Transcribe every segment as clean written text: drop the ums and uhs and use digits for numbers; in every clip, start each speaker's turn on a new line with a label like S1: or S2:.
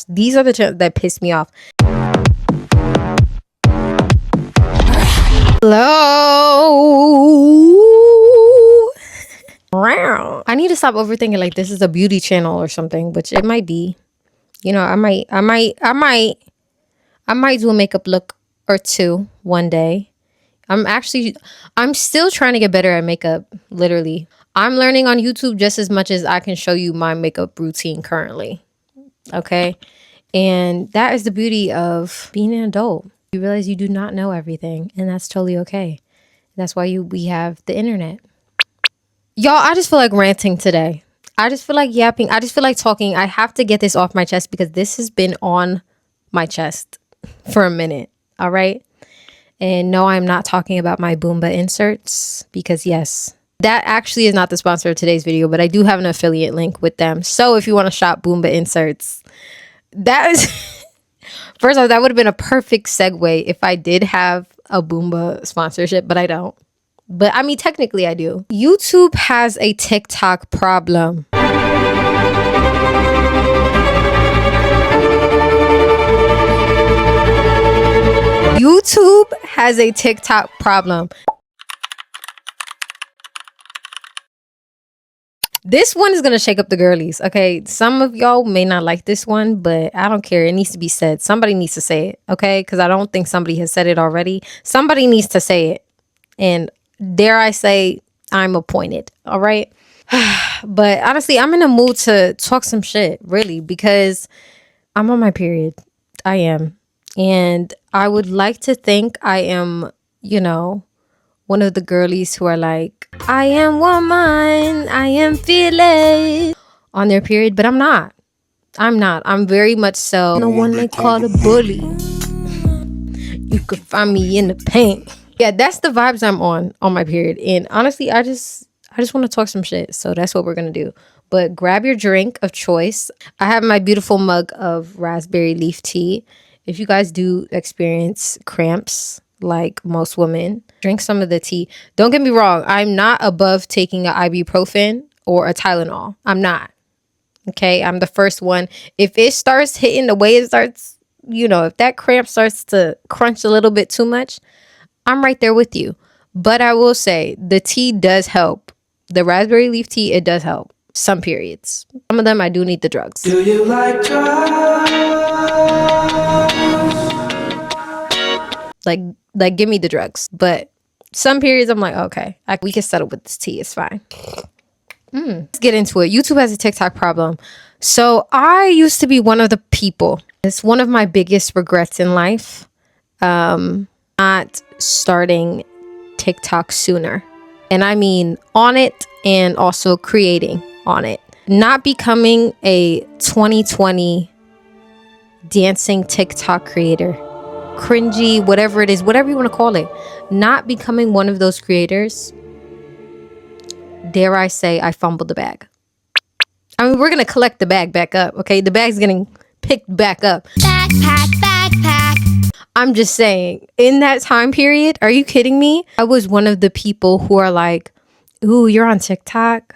S1: These are the channels that piss me off. Hello. I need to stop overthinking like this is a beauty channel or something, which it might be. You know, I might do a makeup look or two one day. I'm still trying to get better at makeup, literally. I'm learning on YouTube just as much as I can show you my makeup routine currently. Okay? And that is the beauty of being an adult. You realize you do not know everything, and that's totally okay. That's why we have the internet. Y'all, I just feel like ranting today. I just feel like yapping. I just feel like talking. I have to get this off my chest because this has been on my chest for a minute. All right? And no, I'm not talking about my Boomba inserts because yes, that actually is not the sponsor of today's video, but I do have an affiliate link with them. So if you want to shop Boomba inserts, that is, first off, that would have been a perfect segue if I did have a Boomba sponsorship, but I don't. But I mean, technically I do. YouTube has a TikTok problem. YouTube has a TikTok problem. This one is going to shake up the girlies, okay? Some of y'all may not like this one, but I don't care. It needs to be said. Somebody needs to say it, okay? Because I don't think somebody has said it already. Somebody needs to say it. And dare I say, I'm appointed, all right? But honestly, I'm in a mood to talk some shit, really, because I'm on my period. I am. And I would like to think I am, you know, one of the girlies who are like, I am woman, I am fearless on their period, but I'm not. I'm very much so the one they call a bully. You could find me in the paint. Yeah, that's the vibes I'm on my period. And honestly, I just want to talk some shit. So that's what we're going to do. But grab your drink of choice. I have my beautiful mug of raspberry leaf tea. If you guys do experience cramps, like most women, drink some of the tea. Don't get me wrong. I'm not above taking an ibuprofen or a Tylenol. I'm not. Okay. I'm the first one. If it starts hitting the way it starts, you know, if that cramp starts to crunch a little bit too much, I'm right there with you. But I will say the tea does help. The raspberry leaf tea, it does help. Some periods. Some of them I do need the drugs.
S2: Do you like drugs?
S1: Like give me the drugs. But some periods I'm like, okay, we can settle with this tea. It's fine. Let's get into it. YouTube has a TikTok problem. So I used to be one of the people. It's one of my biggest regrets in life. Not starting TikTok sooner. And I mean on it and also creating on it. Not becoming a 2020 dancing TikTok creator. Cringy, whatever it is, whatever you want to call it. Not becoming one of those creators. Dare I say I fumbled the bag. I mean, we're going to collect the bag back up, okay? The bag's getting picked back up. Backpack. I'm just saying, in that time period, are you kidding me? I was one of the people who are like, ooh, you're on TikTok?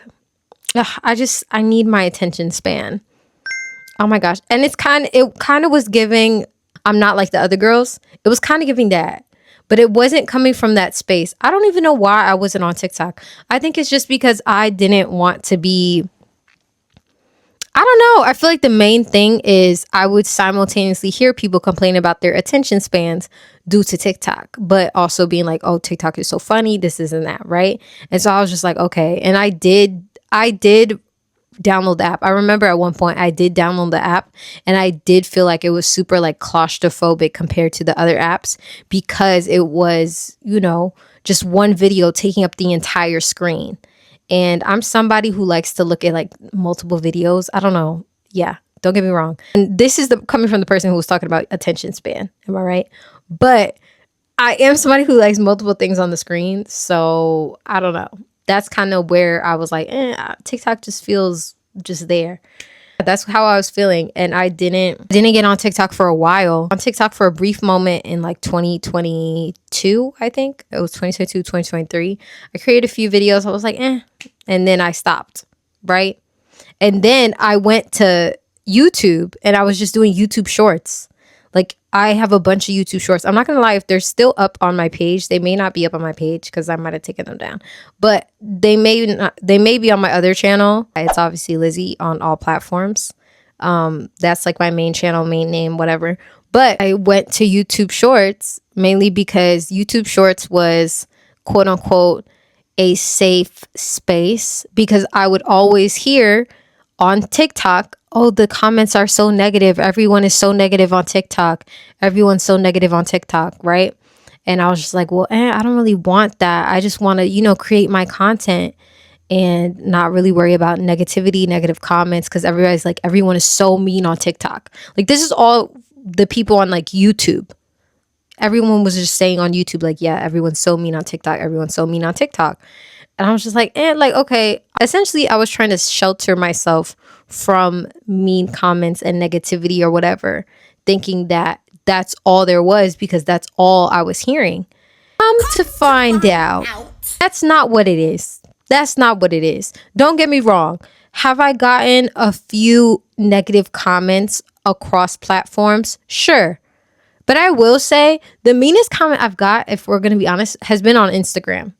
S1: Ugh, I need my attention span. Oh my gosh. And it kind of was giving, I'm not like the other girls. It was kind of giving that. But it wasn't coming from that space. I don't even know why I wasn't on TikTok. I think it's just because I didn't want to be, I don't know. I feel like the main thing is I would simultaneously hear people complain about their attention spans due to TikTok, but also being like, oh, TikTok is so funny, this isn't that, right? And so I was just like, okay. And I did download the app. I remember at one point I did download the app and I did feel like it was super like claustrophobic compared to the other apps because it was, you know, just one video taking up the entire screen. And I'm somebody who likes to look at like multiple videos. I don't know. Yeah, don't get me wrong. And this is coming from the person who was talking about attention span. Am I right? But I am somebody who likes multiple things on the screen. So I don't know. That's kind of where I was like, TikTok just feels just there. That's how I was feeling. And I didn't get on TikTok for a while. On TikTok for a brief moment in like 2022, I think. It was 2022, 2023. I created a few videos. I was like, And then I stopped, right? And then I went to YouTube and I was just doing YouTube shorts. Like I have a bunch of YouTube shorts. I'm not gonna lie, if they're still up on my page, they may not be up on my page because I might have taken them down. But they may not, they may be on my other channel. It's obviously Lizzie on all platforms. That's like my main channel, main name, whatever. But I went to YouTube Shorts mainly because YouTube Shorts was quote unquote a safe space, because I would always hear on TikTok, oh, the comments are so negative. Everyone is so negative on TikTok. Everyone's so negative on TikTok, right? And I was just like, well, I don't really want that. I just want to, create my content and not really worry about negativity, negative comments, because everybody's like, everyone is so mean on TikTok. Like, this is all the people on like YouTube. Everyone was just saying on YouTube, like, yeah, everyone's so mean on TikTok. Everyone's so mean on TikTok. And I was just like, okay. Essentially, I was trying to shelter myself from mean comments and negativity or whatever, thinking that that's all there was because that's all I was hearing. To find out, that's not what it is. That's not what it is. Don't get me wrong. Have I gotten a few negative comments across platforms? Sure. But I will say the meanest comment I've got, if we're going to be honest, has been on Instagram.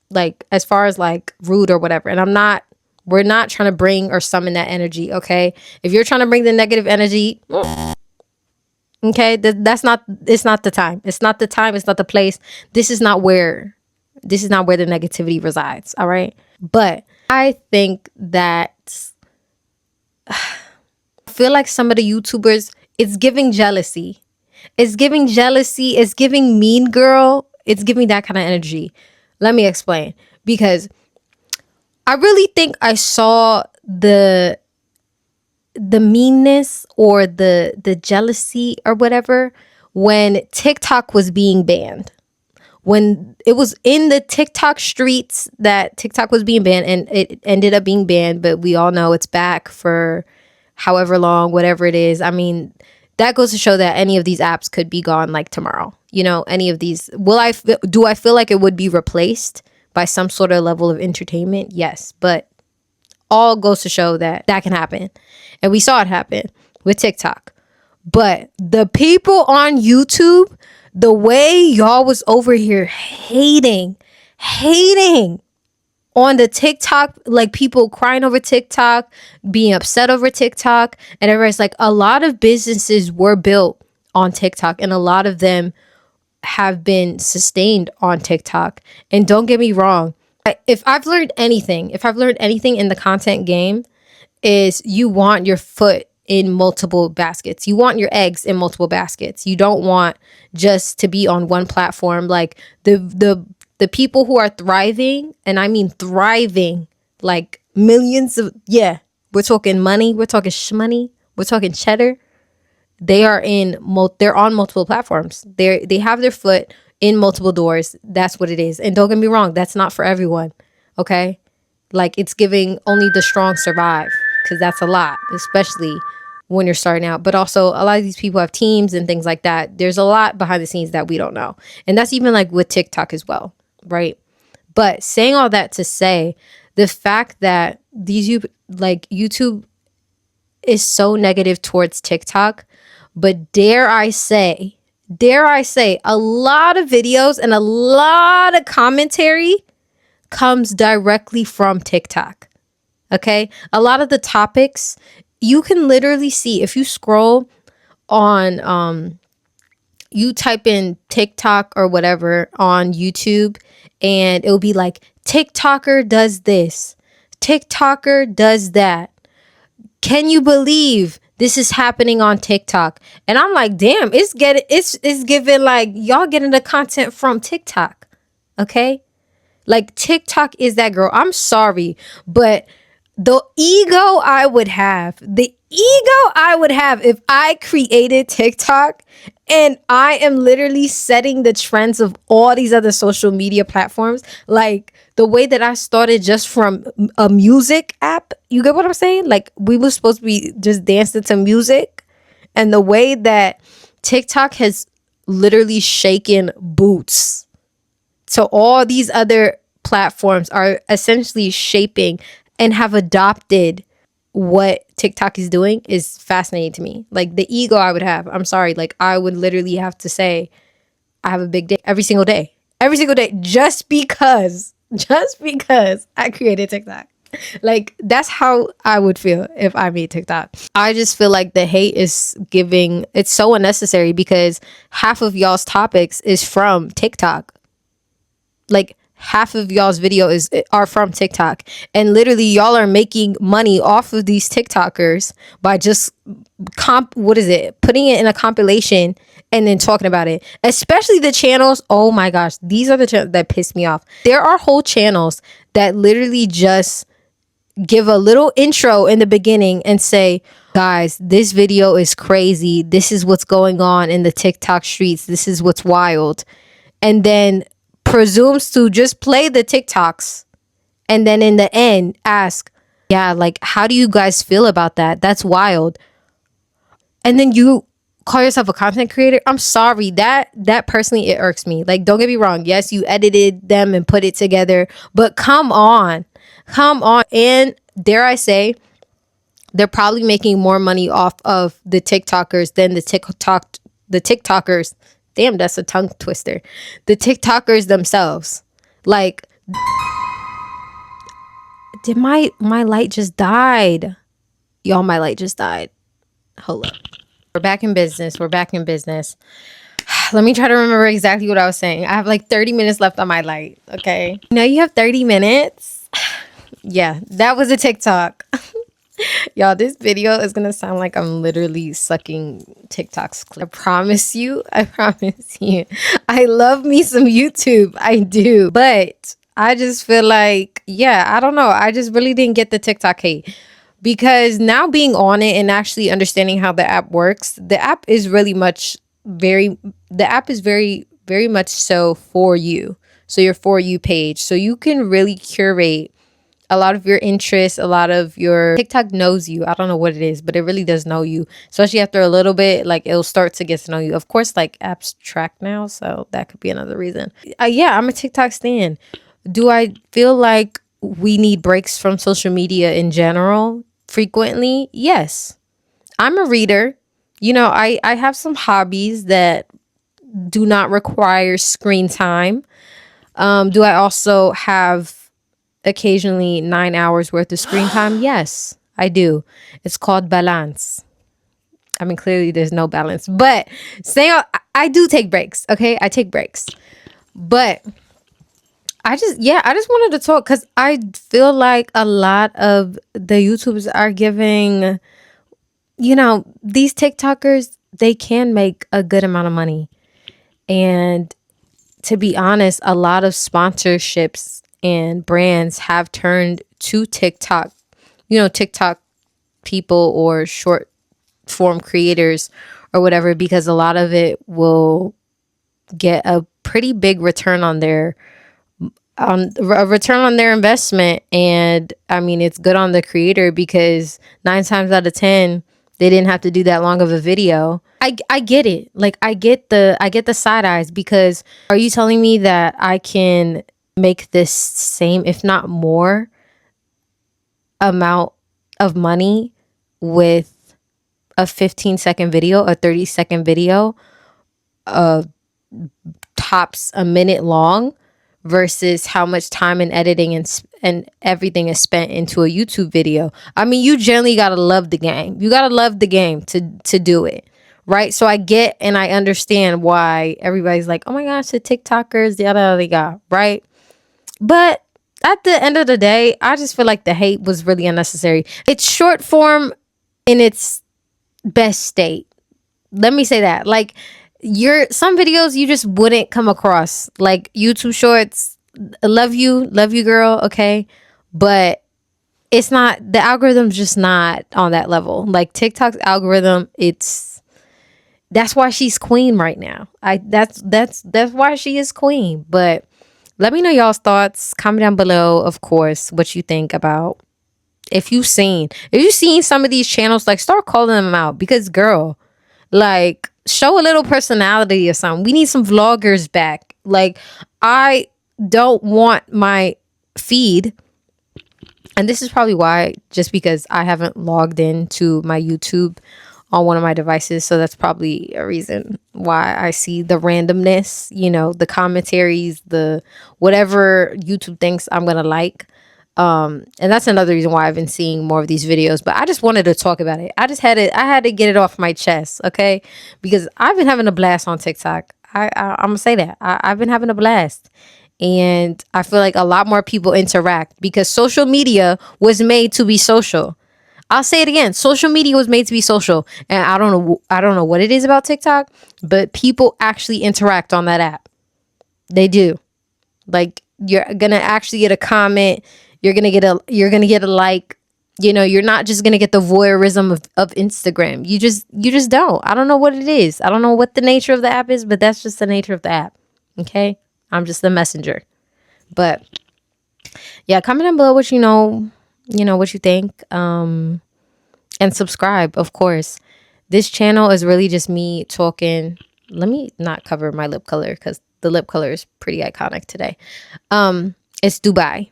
S1: Like, as far as like rude or whatever. And we're not trying to bring or summon that energy, okay? If you're trying to bring the negative energy, okay, it's not the time. It's not the time. It's not the place. This is not where the negativity resides, all right? But I think that I feel like some of the YouTubers, it's giving jealousy. It's giving jealousy. It's giving mean girl. It's giving that kind of energy. Let me explain. Because I really think I saw the meanness or the jealousy or whatever when TikTok was being banned. When it was in the TikTok streets that TikTok was being banned, and it ended up being banned, but we all know it's back for however long, whatever it is. I mean, that goes to show that any of these apps could be gone like tomorrow. Any of these. Do I feel like it would be replaced by some sort of level of entertainment? Yes, but all goes to show that can happen. And we saw it happen with TikTok. But the people on YouTube, the way y'all was over here hating on the TikTok, like people crying over TikTok, being upset over TikTok, and everybody's like, a lot of businesses were built on TikTok, and a lot of them have been sustained on TikTok. And don't get me wrong, if I've learned anything in the content game, is you want your foot in multiple baskets. You want your eggs in multiple baskets. You don't want just to be on one platform. Like the people who are thriving, and I mean thriving, like millions of, we're talking money, we're talking shmoney, we're talking cheddar. They're on multiple platforms. They have their foot in multiple doors. That's what it is. And don't get me wrong, that's not for everyone. Okay? Like, it's giving only the strong survive, because that's a lot, especially when you're starting out. But also, a lot of these people have teams and things like that. There's a lot behind the scenes that we don't know. And that's even like with TikTok as well, right? But saying all that to say, the fact that YouTube is so negative towards TikTok, but dare I say, a lot of videos and a lot of commentary comes directly from TikTok. Okay? A lot of the topics you can literally see if you scroll on you type in TikTok or whatever on YouTube, and it'll be like, TikToker does this, TikToker does that. Can you believe this is happening on TikTok? And I'm like, damn, it's giving like y'all getting the content from TikTok. Okay? Like, TikTok is that girl. I'm sorry, but the ego I would have if I created TikTok and I am literally setting the trends of all these other social media platforms, like the way that I started just from a music app. You get what I'm saying? Like, we were supposed to be just dancing to music, and the way that TikTok has literally shaken boots. So all these other platforms are essentially shaping and have adopted what TikTok is doing is fascinating to me. Like the ego I would have. I'm sorry. Like I would literally have to say I have a big day every single day. Every single day just because I created TikTok. Like that's how I would feel if I made TikTok. I just feel like the hate is giving, it's so unnecessary because half of y'all's topics is from TikTok. Like half of y'all's are from TikTok, and literally y'all are making money off of these TikTokers by just putting it in a compilation and then talking about it. Especially the channels, oh my gosh, these are the channels that piss me off. There are whole channels that literally just give a little intro in the beginning and say, guys, this video is crazy, this is what's going on in the TikTok streets, this is what's wild, and then presumes to just play the TikToks and then in the end ask, yeah, like how do you guys feel about that? That's wild. And then you call yourself a content creator? I'm sorry, that personally, it irks me. Like, don't get me wrong, yes, you edited them and put it together, but come on. And dare I say, they're probably making more money off of the TikTokers than the TikTokers. Damn, that's a tongue twister. The TikTokers themselves. Like, did my light just died? Y'all, my light just died. Hold up. We're back in business. Let me try to remember exactly what I was saying. I have like 30 minutes left on my light. Okay. Now you have 30 minutes. Yeah, that was a TikTok. Y'all, this video is gonna sound like I'm literally sucking TikTok's clip. I promise you. I love me some YouTube. I do. But I just feel like, yeah, I don't know. I just really didn't get the TikTok hate. Because now being on it and actually understanding how the app works, the app is very, very much so for you. So your For You page. So you can really curate a lot of your interests, a lot of your TikTok knows you. I don't know what it is, but it really does know you. Especially after a little bit, like it'll start to get to know you. Of course, like apps track now, so that could be another reason. Yeah, I'm a TikTok stan. Do I feel like we need breaks from social media in general frequently? Yes. I'm a reader. You know, I have some hobbies that do not require screen time. Do I also have occasionally 9 hours worth of screen time? Yes, I do. It's called balance. I mean, clearly there's no balance, but I do take breaks. Okay, I take breaks, but I just wanted to talk because I feel like a lot of the YouTubers are giving, you know, these TikTokers, they can make a good amount of money. And to be honest, a lot of sponsorships and brands have turned to TikTok, you know, TikTok people or short form creators or whatever, because a lot of it will get a pretty big return on their investment. And I mean, it's good on the creator because 9 times out of 10 they didn't have to do that long of a video. I get it. Like I get the side eyes, because are you telling me that I can make this same, if not more, amount of money with a 15-second video, a 30-second video, tops a minute long, versus how much time and editing and everything is spent into a YouTube video? I mean, you generally gotta love the game. You gotta love the game to do it, right? So I get and I understand why everybody's like, oh my gosh, the TikTokers, yada yada yada, right? But at the end of the day, I just feel like the hate was really unnecessary. It's short form in its best state. Let me say that. Like, some videos you just wouldn't come across. Like YouTube Shorts, love you girl, okay? But it's not, the algorithm's just not on that level. Like TikTok's algorithm, that's why she's queen right now. That's why she is queen. But let me know y'all's thoughts. Comment down below, of course, what you think about, if you've seen some of these channels, like start calling them out, because girl, like show a little personality or something. We need some vloggers back. Like I don't want my feed And this is probably why, just because I haven't logged into my YouTube on one of my devices. So that's probably a reason why I see the randomness, the commentaries, the whatever YouTube thinks I'm going to like. And that's another reason why I've been seeing more of these videos, but I just wanted to talk about it. I had to get it off my chest. Okay. Because I've been having a blast on TikTok. I'm gonna say that I've been having a blast, and I feel like a lot more people interact because social media was made to be social. I'll say it again. Social media was made to be social. And I don't know what it is about TikTok, but people actually interact on that app. They do. Like, you're going to actually get a comment, you're going to get a like. You're not just going to get the voyeurism of Instagram. You just don't. I don't know what it is. I don't know what the nature of the app is, but that's just the nature of the app. Okay? I'm just the messenger. But yeah, comment down below what what you think. And subscribe, of course. This channel is really just me talking. Let me not cover my lip color because the lip color is pretty iconic today. It's Dubai.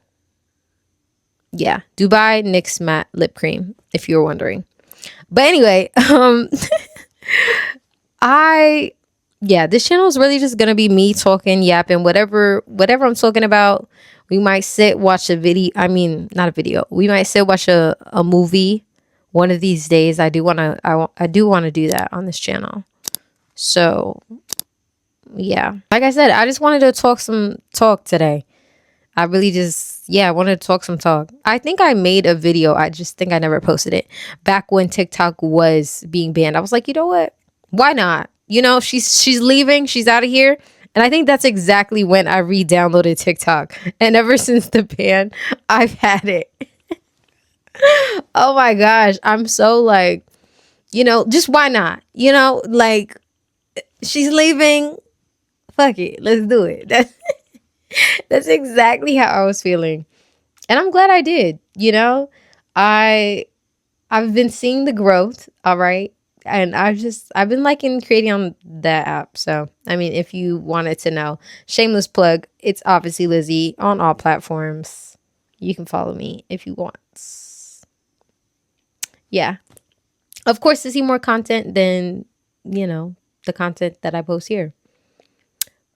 S1: Yeah, Dubai NYX matte lip cream, if you were wondering. But anyway, this channel is really just gonna be me talking, yapping, whatever I'm talking about. We might sit, watch a video. I mean, not a video. We might sit, watch a movie one of these days. I do want to do that on this channel. So yeah, like I said, I just wanted to talk today. I really just, I wanted to talk some talk. I think I made a video. I just think I never posted it back when TikTok was being banned. I was like, you know what? Why not? She's leaving. She's out of here. And I think that's exactly when I re-downloaded TikTok. And ever since the ban, I've had it. Oh my gosh. I'm so like, just why not? Like, she's leaving. Fuck it. Let's do it. That's exactly how I was feeling. And I'm glad I did. I've been seeing the growth, all right? And I've been liking creating on that app. So, I mean, if you wanted to know, shameless plug, it's obviously Lizzie on all platforms. You can follow me if you want. Yeah. Of course, to see more content than, the content that I post here.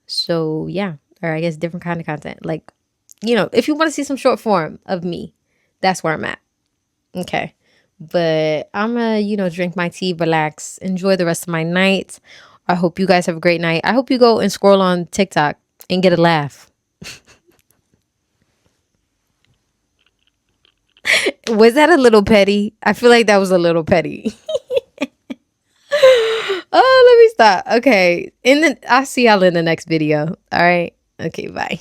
S1: So, yeah. Or I guess different kind of content. Like, if you want to see some short form of me, that's where I'm at. Okay. But I'm going to, drink my tea, relax, enjoy the rest of my night. I hope you guys have a great night. I hope you go and scroll on TikTok and get a laugh. Was that a little petty? I feel like that was a little petty. Oh, let me stop. Okay. I'll see y'all in the next video. All right. Okay, bye.